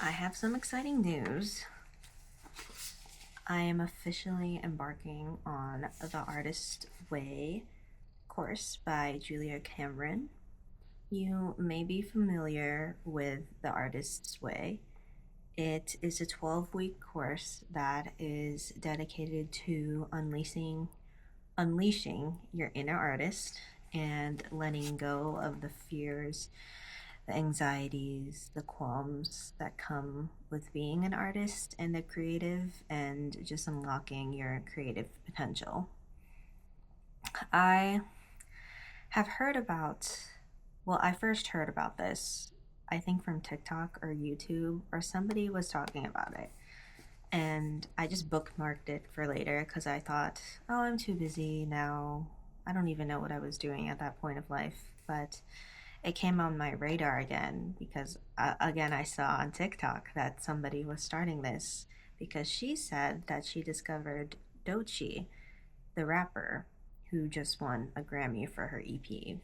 I have some exciting news. I am officially embarking on the Artist Way course by Julia Cameron. You may be familiar with the Artist's Way. It is a 12-week course that is dedicated to unleashing your inner artist and letting go of the fears, the anxieties, the qualms that come with being an artist and a creative, and just unlocking your creative potential. I have heard about, well, I first heard about this, I think from TikTok or YouTube, or somebody was talking about it. And I just bookmarked it for later because I thought, oh, I'm too busy now. I don't even know what I was doing at that point of life. But it came on my radar again because, again, I saw on TikTok that somebody was starting this because she said that she discovered Doechii, the rapper, who just won a Grammy for her EP,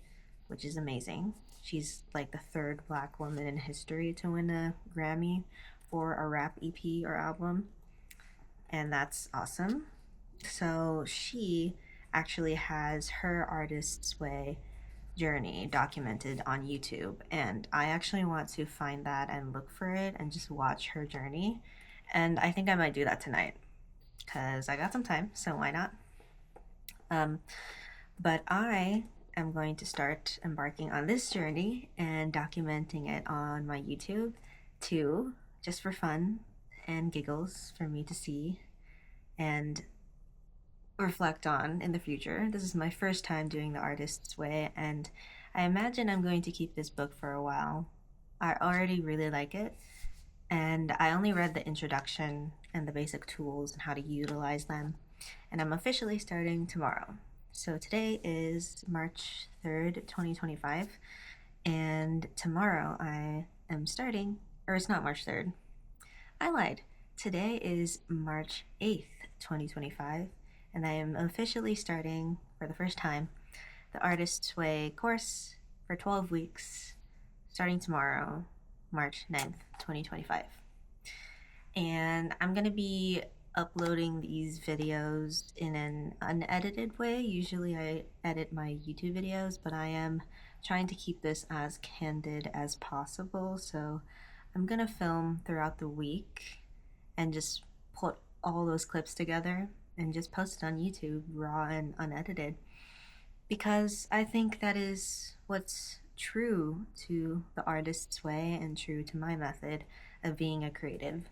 which is amazing. She's like the third black woman in history to win a Grammy for a rap EP or album, and that's awesome. So she actually has her Artist's Way journey documented on YouTube, and I actually want to find that and look for it and just watch her journey. And I think I might do that tonight because I got some time, so why not? Um, but I am going to start embarking on this journey and documenting it on my YouTube too, just for fun and giggles for me to see and reflect on in the future. This is my first time doing the Artist's Way, and I imagine I'm going to keep this book for a while. I already really like it, and I only read the introduction and the basic tools and how to utilize them, and I'm officially starting tomorrow. So today is March 3rd, 2025, and tomorrow I am starting, or it's not March 3rd. I lied. Today is March 8th, 2025, and I am officially starting, for the first time, the Artist's Way course for 12 weeks, starting tomorrow, March 9th, 2025. And I'm going to be uploading these videos in an unedited way. Usually I edit my YouTube videos, but I am trying to keep this as candid as possible, so I'm going to film throughout the week and just put all those clips together and just post it on YouTube, raw and unedited, because I think that is what's true to the Artist's Way and true to my method of being a creative.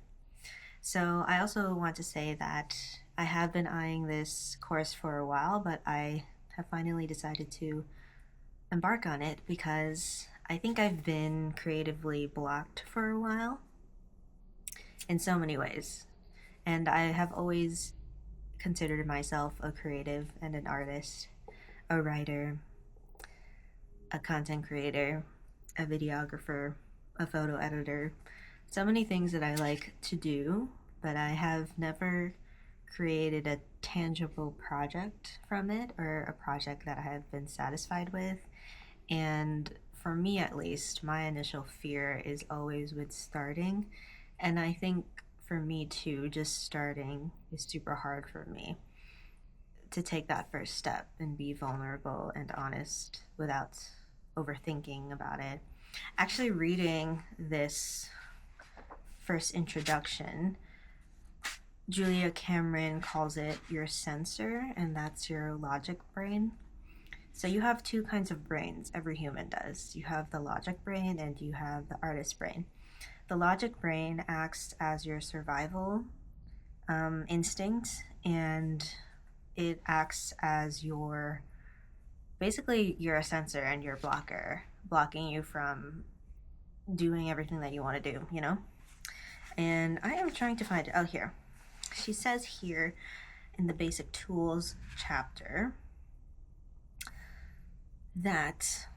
So I also want to say that I have been eyeing this course for a while, but I have finally decided to embark on it because I think I've been creatively blocked for a while in so many ways. And I have always considered myself a creative and an artist, a writer, a content creator, a videographer, a photo editor. So many things that I like to do, but I have never created a tangible project from it or a project that I have been satisfied with. And for me, at least, my initial fear is always with starting. And I think for me too, just starting is super hard for me to take that first step and be vulnerable and honest without overthinking about it. Actually, reading this first introduction, Julia Cameron calls it your sensor, and that's your logic brain. So you have two kinds of brains, every human does. You have the logic brain and you have the artist brain. The logic brain acts as your survival instinct, and it acts as your, basically you're a sensor and your blocker, blocking you from doing everything that you want to do, you know? And I am trying to find it. Oh, here. She says here in the basic tools chapter that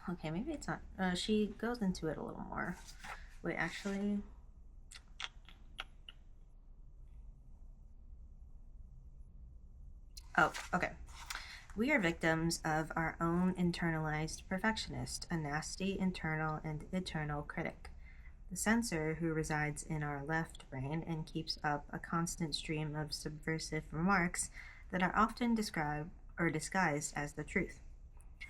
okay, maybe it's not. She goes into it a little more. Wait, actually. Oh, okay. We are victims of our own internalized perfectionist, a nasty internal and eternal critic. The censor who resides in our left brain and keeps up a constant stream of subversive remarks that are often described or disguised as the truth.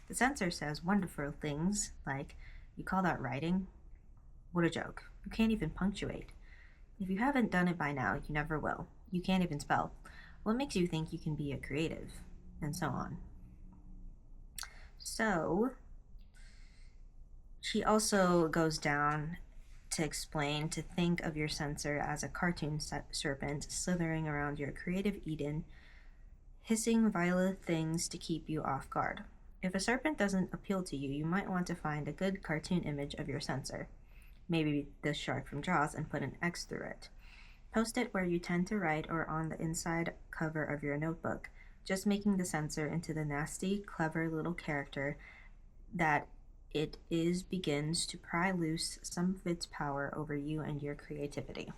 The censor says wonderful things like, "You call that writing? What a joke. You can't even punctuate. If you haven't done it by now, you never will. You can't even spell. What makes you think you can be a creative?" And so on. So, she also goes down to explain to think of your censor as a cartoon serpent slithering around your creative Eden, hissing violent things to keep you off guard. If a serpent doesn't appeal to you, you might want to find a good cartoon image of your censor, maybe the shark from Jaws, and put an X through it. Post it where you tend to write or on the inside cover of your notebook, just making the censor into the nasty, clever little character that it is begins to pry loose some of its power over you and your creativity.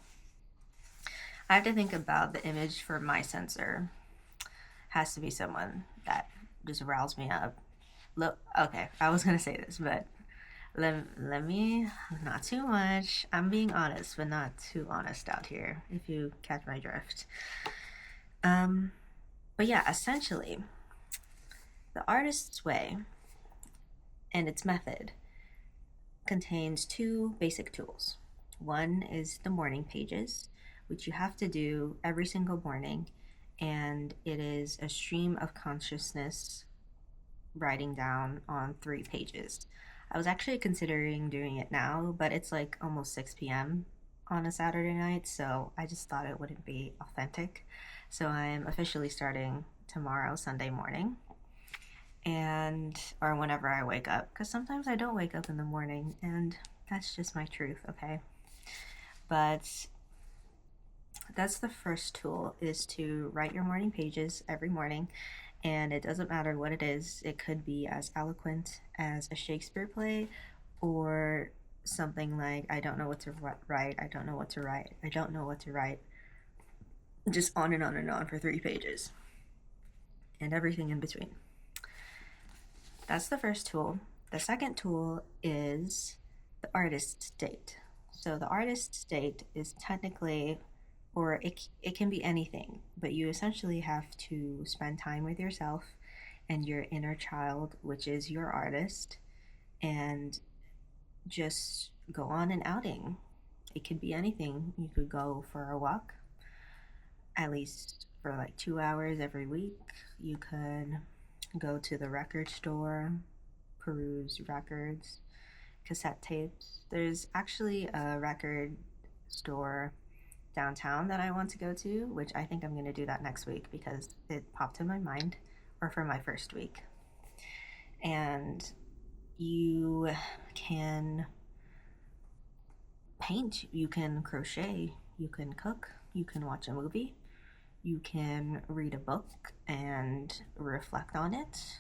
I have to think about the image for my censor. Has to be someone that just riles me up. Look, okay, I was gonna say this, but let me, not too much. I'm being honest, but not too honest out here, if you catch my drift. But yeah, essentially, the artist's way and its method contains two basic tools. One is the morning pages, which you have to do every single morning, and it is a stream of consciousness writing down on 3 pages. I was actually considering doing it now, but it's like almost 6 p.m. on a Saturday night, so I just thought it wouldn't be authentic. So I'm officially starting tomorrow, Sunday morning, and or whenever I wake up, because sometimes I don't wake up in the morning, and that's just my truth, okay? But that's the first tool, is to write your morning pages every morning, and it doesn't matter what it is. It could be as eloquent as a Shakespeare play, or something like, "I don't know what to write, I don't know what to write, I don't know what to write," just on and on and on for 3 pages, and everything in between. That's the first tool. The second tool is the artist state. So the artist state is technically, or it can be anything, but you essentially have to spend time with yourself and your inner child, which is your artist, and just go on an outing. It could be anything. You could go for a walk, at least for like 2 hours every week. You could go to the record store, peruse records, cassette tapes. There's actually a record store downtown that I want to go to, which I think I'm going to do that next week because it popped in my mind, or for my first week. And you can paint, you can crochet, you can cook, you can watch a movie, you can read a book and reflect on it.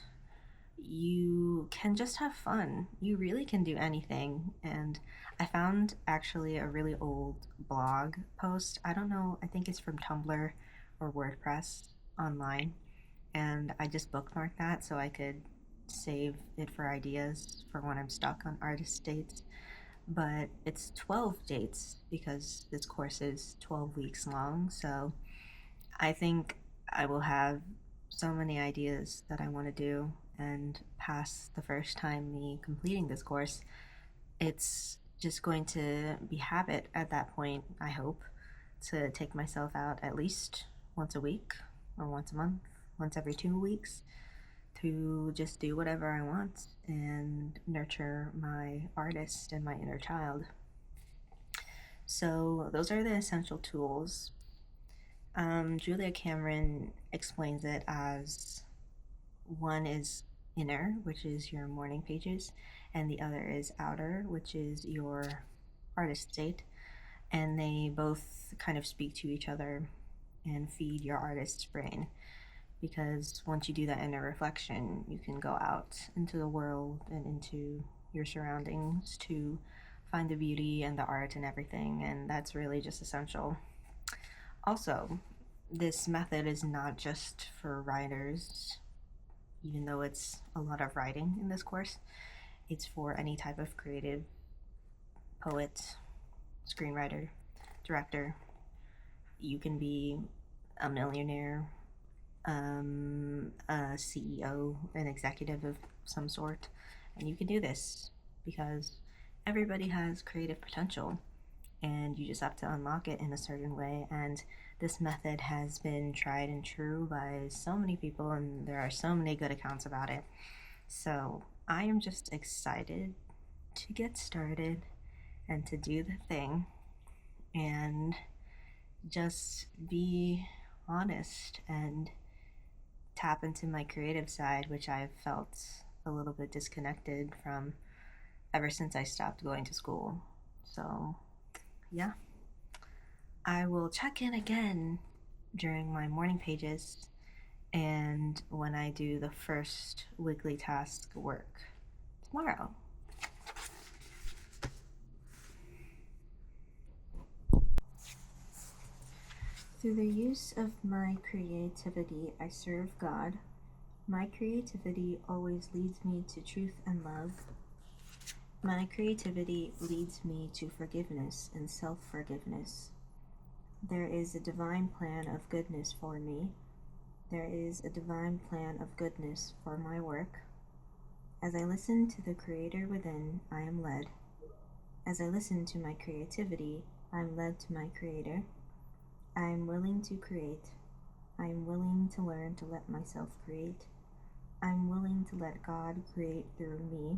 You can just have fun. You really can do anything. And I found actually a really old blog post. I don't know, I think it's from Tumblr or WordPress online. And I just bookmarked that so I could save it for ideas for when I'm stuck on artist dates. But it's 12 dates because this course is 12 weeks long. So I think I will have so many ideas that I want to do, and past the first time me completing this course, it's just going to be habit at that point, I hope, to take myself out at least once a week or once a month, once every 2 weeks, to just do whatever I want and nurture my artist and my inner child. So those are the essential tools. Julia Cameron explains it as one is inner, which is your morning pages, and the other is outer, which is your artist state. And they both kind of speak to each other and feed your artist's brain. Because once you do that inner reflection, you can go out into the world and into your surroundings to find the beauty and the art and everything, and that's really just essential. Also, this method is not just for writers. even though it's a lot of writing in this course. It's for any type of creative poet, screenwriter, director. You can be a millionaire, a CEO, an executive of some sort, and you can do this because everybody has creative potential and you just have to unlock it in a certain way. And this method has been tried and true by so many people, and there are so many good accounts about it. So I am just excited to get started and to do the thing and just be honest and tap into my creative side, which I've felt a little bit disconnected from ever since I stopped going to school. So, yeah. I will check in again during my morning pages and when I do the first weekly task work tomorrow. Through the use of my creativity, I serve God. My creativity always leads me to truth and love. My creativity leads me to forgiveness and self-forgiveness. There is a divine plan of goodness for me. There is a divine plan of goodness for my work. As I listen to the Creator within, I am led. As I listen to my creativity, I am led to my Creator. I am willing to create. I am willing to learn to let myself create. I am willing to let God create through me.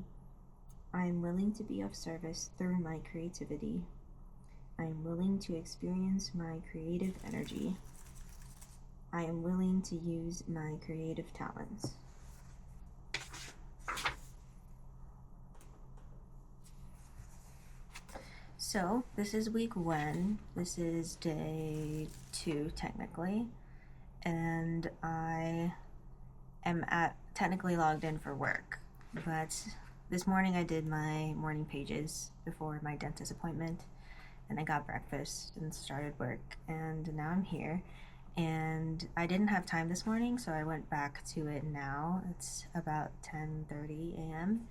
I am willing to be of service through my creativity. I am willing to experience my creative energy. I am willing to use my creative talents. So, this is week 1. This is day 2, technically. And I am technically logged in for work. But this morning I did my morning pages before my dentist appointment. And I got breakfast and started work. And now I'm here. And I didn't have time this morning, so I went back to it now. It's about 10:30 a.m.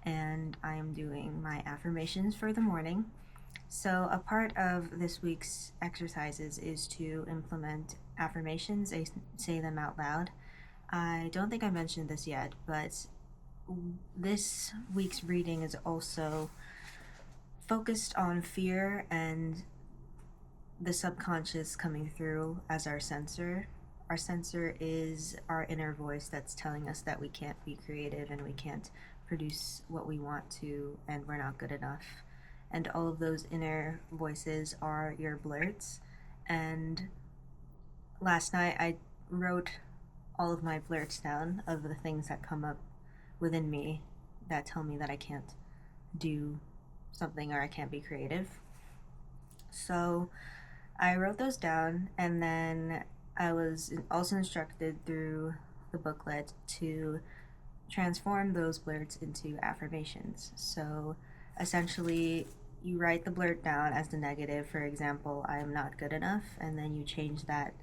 and I am doing my affirmations for the morning. So a part of this week's exercises is to implement affirmations, say them out loud. I don't think I mentioned this yet, but this week's reading is also focused on fear and the subconscious coming through as our censor. Our censor is our inner voice that's telling us that we can't be creative and we can't produce what we want to and we're not good enough. And all of those inner voices are your blurts. And last night I wrote all of my blurts down of the things that come up within me that tell me that I can't do something or I can't be creative. So I wrote those down, and then I was also instructed through the booklet to transform those blurts into affirmations. So essentially, you write the blurt down as the negative. For example, I am not good enough, and then you change that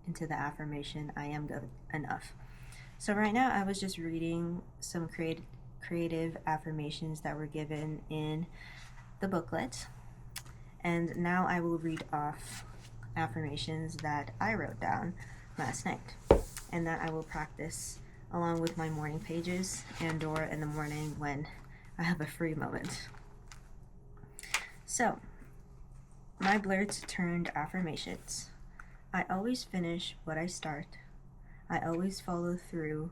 into the affirmation, I am good enough. So right now I was just reading some creative affirmations that were given in the booklet, and now I will read off affirmations that I wrote down last night and that I will practice along with my morning pages and or in the morning when I have a free moment. So, my blurts turned affirmations. I always finish what I start. I always follow through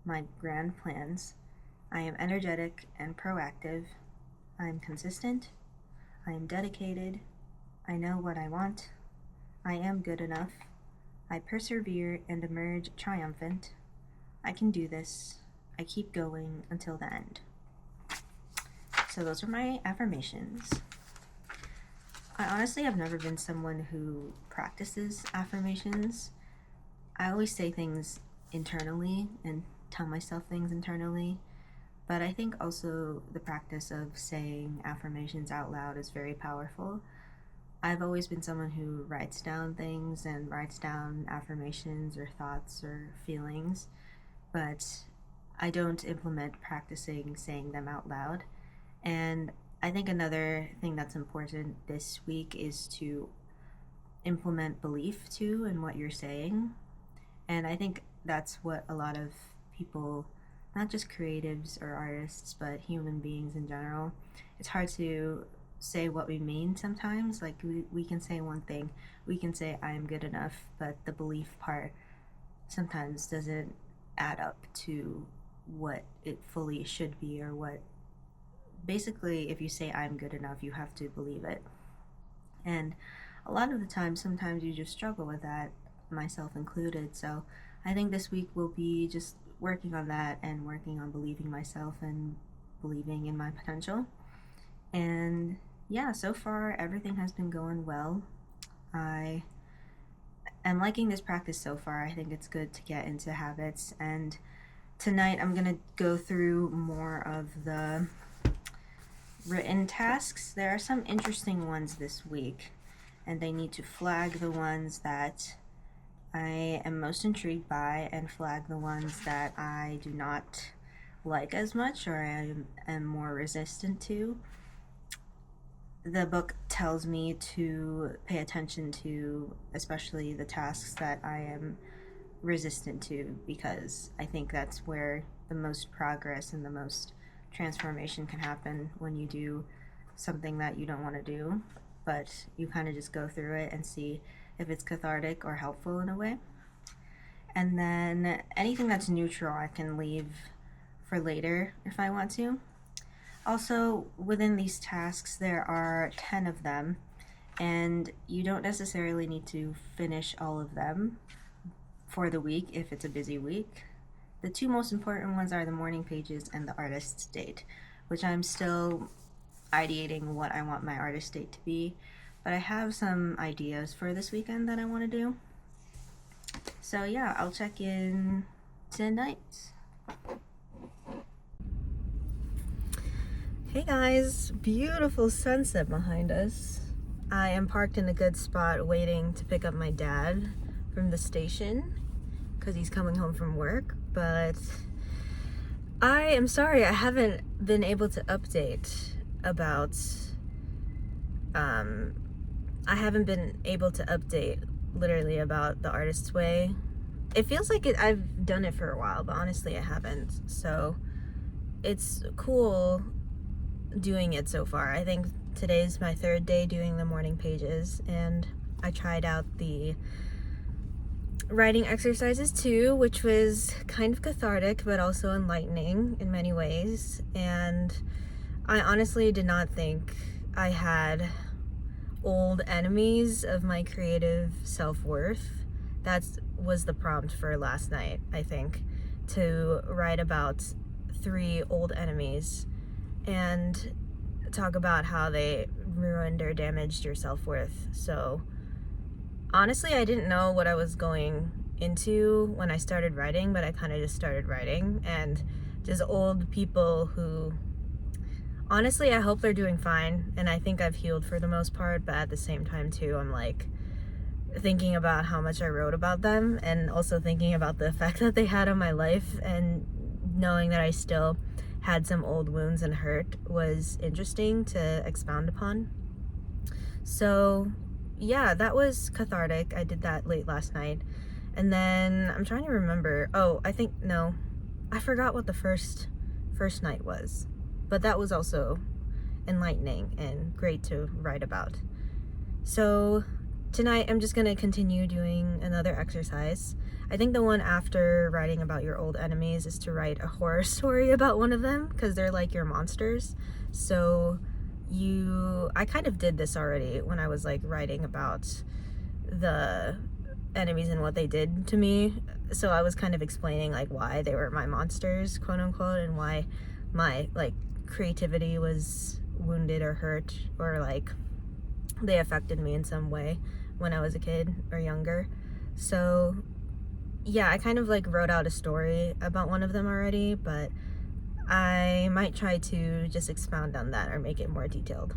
my grand plans. I am energetic and proactive. I am consistent. I am dedicated. I know what I want. I am good enough. I persevere and emerge triumphant. I can do this. I keep going until the end. So those are my affirmations. I honestly have never been someone who practices affirmations. I always say things internally and tell myself things internally, but I think also the practice of saying affirmations out loud is very powerful. I've always been someone who writes down things and writes down affirmations or thoughts or feelings, but I don't implement practicing saying them out loud. And I think another thing that's important this week is to implement belief too in what you're saying. And I think that's what a lot of people, not just creatives or artists, but human beings in general, it's hard to say what we mean sometimes. Like we can say one thing, we can say I am good enough, but the belief part sometimes doesn't add up to what it fully should be, or what basically, if you say I'm good enough, you have to believe it. And a lot of the time, sometimes you just struggle with that, myself included. So I think this week will be just working on that and working on believing myself and believing in my potential. And yeah, so far everything has been going well. I am liking this practice so far. I think it's good to get into habits. And tonight I'm going to go through more of the written tasks. There are some interesting ones this week, and I need to flag the ones that I am most intrigued by and flag the ones that I do not like as much, or I am more resistant to. The book tells me to pay attention to especially the tasks that I am resistant to, because I think that's where the most progress and the most transformation can happen, when you do something that you don't want to do, but you kind of just go through it and see if it's cathartic or helpful in a way. And then anything that's neutral I can leave for later if I want to. Also, within these tasks, there are 10 of them, and you don't necessarily need to finish all of them for the week if it's a busy week. The two most important ones are the morning pages and the artist's date, which I'm still ideating what I want my artist date to be, but I have some ideas for this weekend that I want to do. So yeah, I'll check in tonight. Hey guys, beautiful sunset behind us. I am parked in a good spot waiting to pick up my dad from the station because he's coming home from work, but I am sorry I haven't been able to update about literally about the artist's way. It feels like I've done it for a while, but honestly I haven't. So it's cool doing it so far. I think today's my third day doing the morning pages, and I tried out the writing exercises too, which was kind of cathartic but also enlightening in many ways. And I honestly did not think I had old enemies of my creative self-worth. That was the prompt for last night, I think, to write about 3 old enemies and talk about how they ruined or damaged your self-worth. So honestly, I didn't know what I was going into when I started writing, but I kind of just started writing, and just old people who, honestly, I hope they're doing fine, and I think I've healed for the most part, but at the same time too, I'm like thinking about how much I wrote about them, and also thinking about the effect that they had on my life, and knowing that I still had some old wounds and hurt was interesting to expound upon. So yeah, that was cathartic. I did that late last night. And then I'm trying to remember. I forgot what the first night was. But that was also enlightening and great to write about. So tonight I'm just going to continue doing another exercise. I think the one after writing about your old enemies is to write a horror story about one of them, because they're like your monsters. So I kind of did this already when I was like writing about the enemies and what they did to me. So I was kind of explaining like why they were my monsters, quote unquote, and why my like creativity was wounded or hurt, or like they affected me in some way when I was a kid or younger. So yeah, I kind of like wrote out a story about one of them already, but I might try to just expound on that or make it more detailed,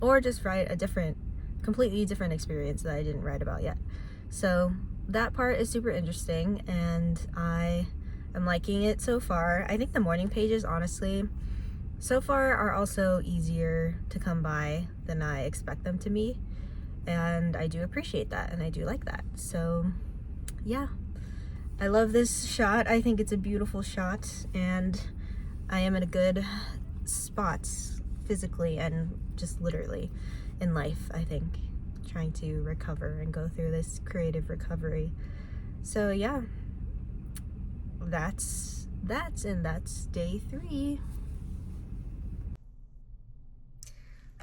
or just write a completely different experience that I didn't write about yet. So that part is super interesting, and I I'm liking it so far. I think the morning pages, honestly, so far are also easier to come by than I expect them to be. And I do appreciate that, and I do like that. So, yeah. I love this shot. I think it's a beautiful shot, and I am in a good spot physically and just literally in life, I think, trying to recover and go through this creative recovery. So yeah, that's day 3.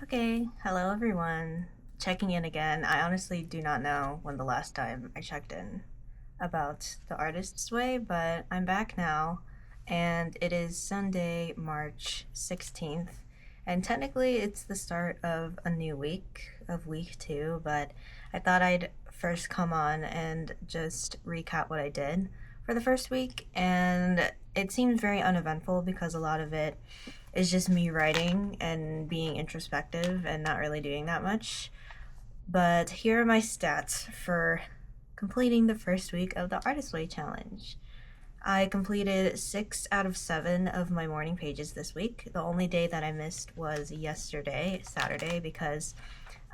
Okay, hello everyone. Checking in again. I honestly do not know when the last time I checked in about the Artist's Way, but I'm back now, and it is Sunday, March 16th, and technically it's the start of a new week, of week 2, but I thought I'd first come on and just recap what I did for the first week, and it seems very uneventful because a lot of it is just me writing and being introspective and not really doing that much. But here are my stats for completing the first week of the Artist Way Challenge. I completed 6 out of 7 of my morning pages this week. The only day that I missed was yesterday, Saturday, because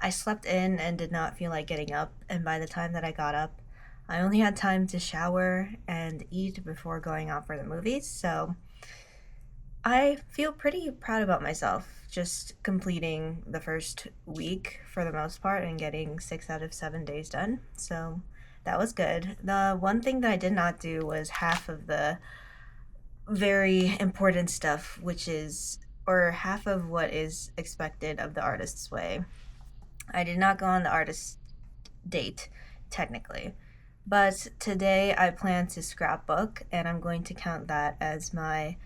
I slept in and did not feel like getting up, and by the time that I got up, I only had time to shower and eat before going out for the movies, so I feel pretty proud about myself just completing the first week for the most part and getting 6 out of 7 days done. So that was good. The one thing that I did not do was half of the very important stuff, which is, or half of what is expected of the Artist's Way. I did not go on the artist date, technically. But today I plan to scrapbook, and I'm going to count that as my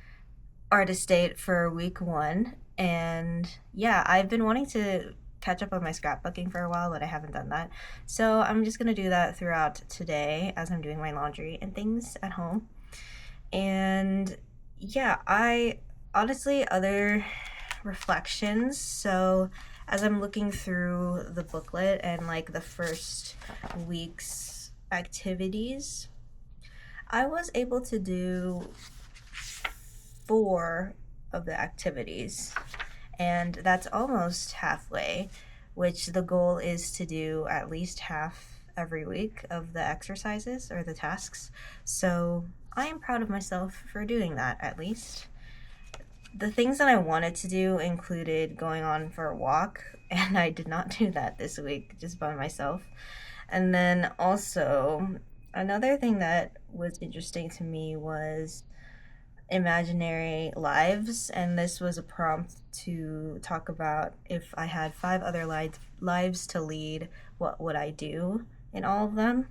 artist date for week 1. And yeah, I've been wanting to catch up on my scrapbooking for a while, but I haven't done that. So I'm just gonna do that throughout today as I'm doing my laundry and things at home. And yeah, I honestly, other reflections. So as I'm looking through the booklet and like the first week's activities, I was able to do 4 of the activities, and that's almost halfway, which the goal is to do at least half every week of the exercises or the tasks. So I am proud of myself for doing that, at least. The things that I wanted to do included going on for a walk, and I did not do that this week just by myself. And then also, another thing that was interesting to me was imaginary lives, and this was a prompt to talk about if I had 5 other lives to lead, what would I do in all of them.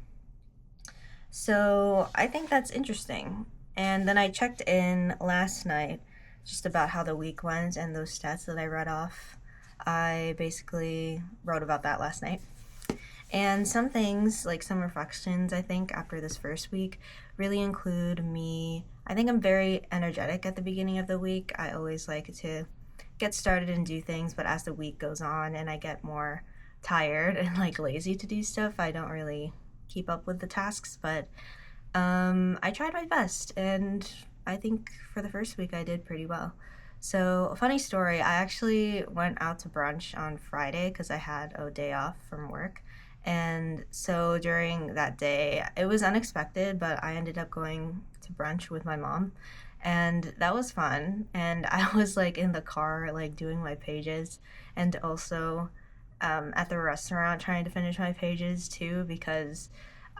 So I think that's interesting. And then I checked in last night just about how the week went and those stats that I read off. I basically wrote about that last night. And some things, like some reflections, I think, after this first week really include me. I think I'm very energetic at the beginning of the week. I always like to get started and do things, but as the week goes on and I get more tired and like lazy to do stuff, I don't really keep up with the tasks. But I tried my best, and I think for the first week I did pretty well. So, a funny story, I actually went out to brunch on Friday because I had a day off from work. And so during that day, it was unexpected, but I ended up going to brunch with my mom, and that was fun. And I was like in the car, like doing my pages, and also at the restaurant trying to finish my pages too, because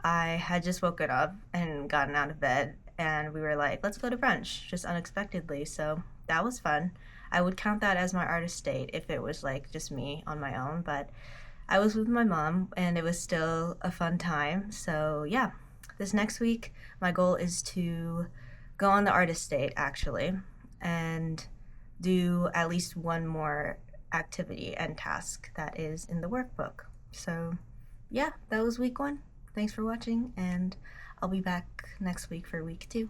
I had just woken up and gotten out of bed, and we were like, let's go to brunch, just unexpectedly. So that was fun. I would count that as my artist date if it was like just me on my own, but I was with my mom, and it was still a fun time. So yeah, this next week, my goal is to go on the artist date, actually, and do at least one more activity and task that is in the workbook. So yeah, that was week 1. Thanks for watching, and I'll be back next week for week 2.